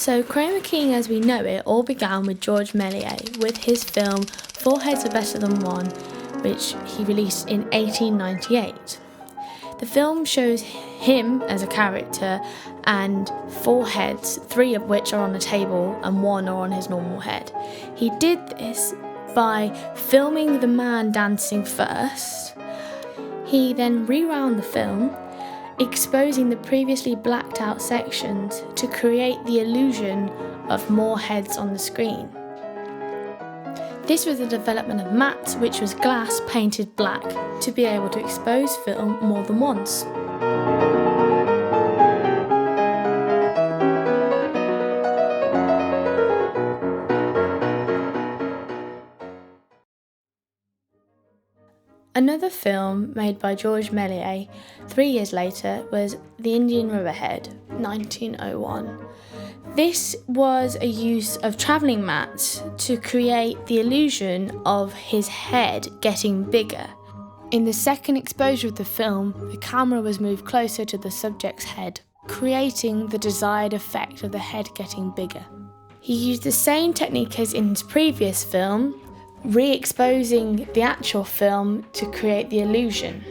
So chroma keying as we know it all began with George Méliès with his film Four Heads Are Better Than One, which he released in 1898. The film shows him as a character and four heads, three of which are on a table and one are on his normal head. He did this by filming the man dancing first. He then rewound the film, exposing the previously blacked out sections to create the illusion of more heads on the screen. This was the development of matte, which was glass painted black, to be able to expose film more than once. Another film made by George Méliès 3 years later was The Indian Riverhead, 1901. This was a use of travelling mats to create the illusion of his head getting bigger. In the second exposure of the film, the camera was moved closer to the subject's head, creating the desired effect of the head getting bigger. He used the same technique as in his previous film, re-exposing the actual film to create the illusion.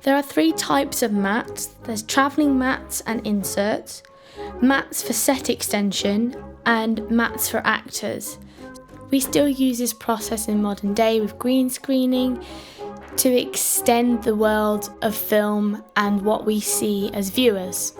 There are 3 types of mats. There's travelling mats and inserts, mats for set extension, and mats for actors. We still use this process in modern day with green screening to extend the world of film and what we see as viewers.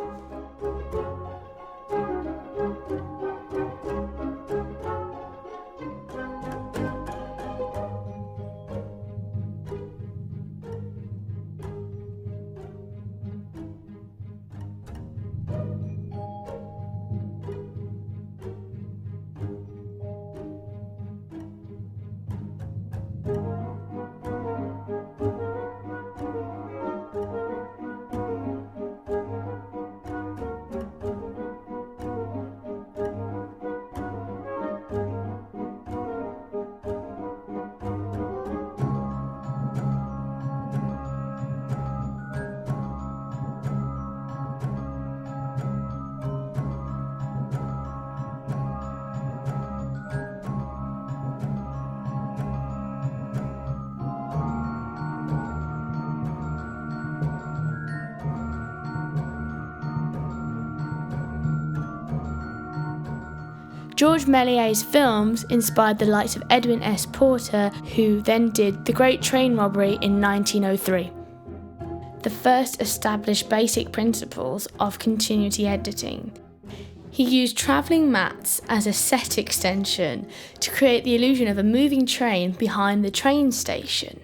George Méliès' films inspired the likes of Edwin S. Porter, who then did The Great Train Robbery in 1903. The first established basic principles of continuity editing. He used travelling mats as a set extension to create the illusion of a moving train behind the train station.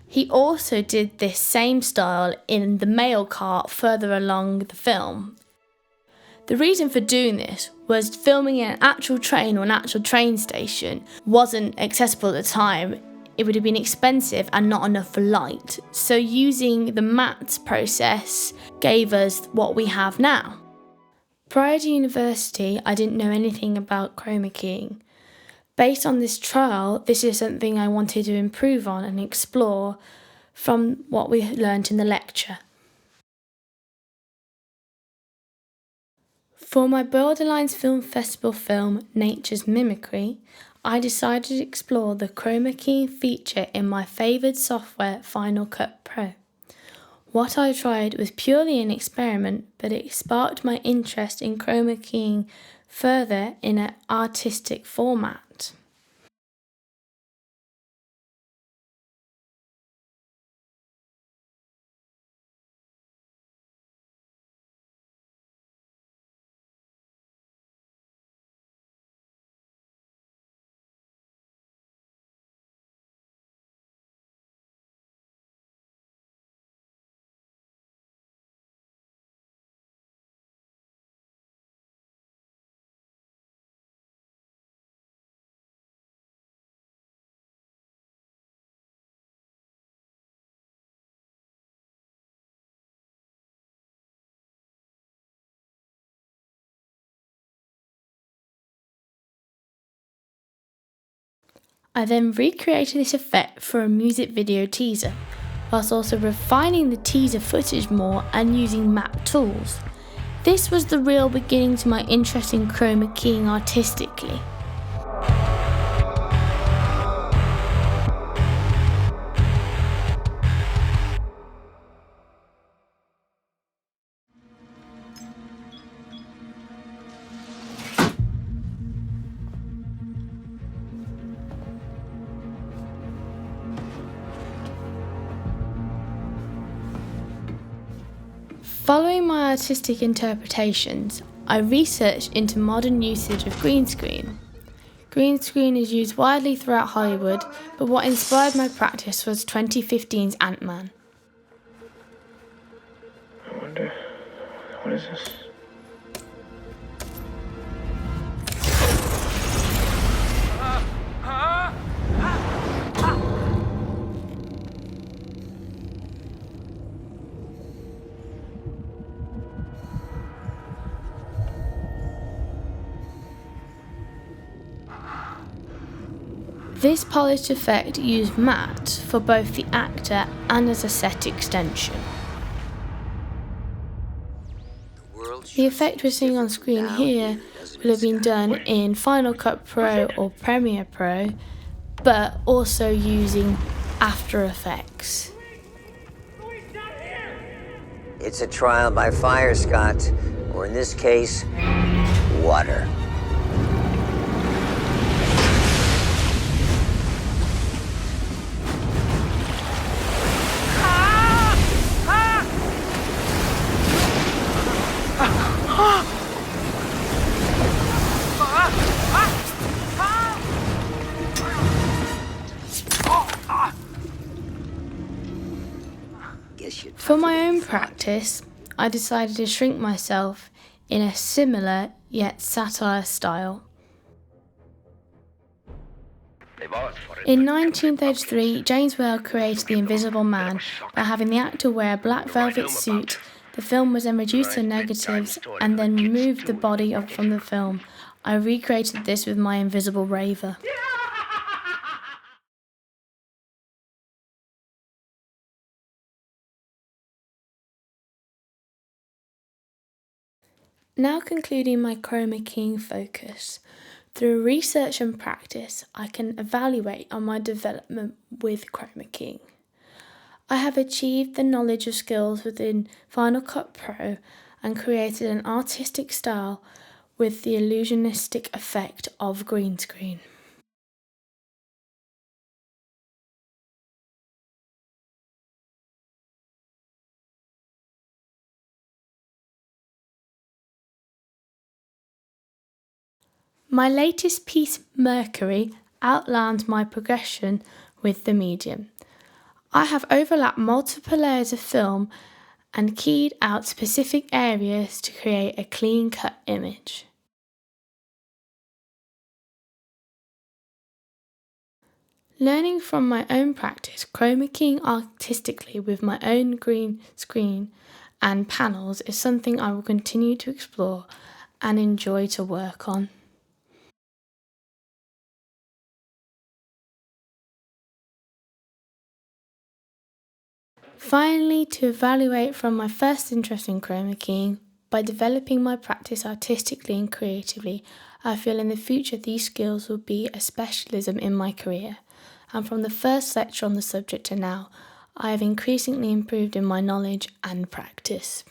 He also did this same style in the mail cart further along the film. The reason for doing this was filming in an actual train or an actual train station wasn't accessible at the time. It would have been expensive and not enough for light. So using the matte process gave us what we have now. Prior to university, I didn't know anything about chroma keying. Based on this trial, this is something I wanted to improve on and explore from what we learnt in the lecture. For my Borderlines Film Festival film, Nature's Mimicry, I decided to explore the chroma keying feature in my favoured software, Final Cut Pro. What I tried was purely an experiment, but it sparked my interest in chroma keying further in an artistic format. I then recreated this effect for a music video teaser, whilst also refining the teaser footage more and using map tools. This was the real beginning to my interest in chroma keying artistically. Following my artistic interpretations, I researched into modern usage of green screen. Green screen is used widely throughout Hollywood, but what inspired my practice was 2015's Ant-Man. I wonder, what is this? This polished effect used matte for both the actor and as a set extension. The effect we're seeing on screen here will have been done in Final Cut Pro or Premiere Pro, but also using After Effects. It's a trial by fire, Scott, or in this case, water. For my own practice, I decided to shrink myself in a similar yet satire style. In 1933, James Whale created The Invisible Man by having the actor wear a black velvet suit. The film was then reduced to negatives and then removed the body from the film. I recreated this with my invisible raver. Now concluding my chroma keying focus. Through research and practice, I can evaluate on my development with chroma keying. I have achieved the knowledge of skills within Final Cut Pro and created an artistic style with the illusionistic effect of green screen. My latest piece, Mercury, outlines my progression with the medium. I have overlapped multiple layers of film and keyed out specific areas to create a clean-cut image. Learning from my own practice, chroma keying artistically with my own green screen and panels is something I will continue to explore and enjoy to work on. Finally, to evaluate from my first interest in chroma keying, by developing my practice artistically and creatively, I feel in the future these skills will be a specialism in my career. And from the first lecture on the subject to now, I have increasingly improved in my knowledge and practice.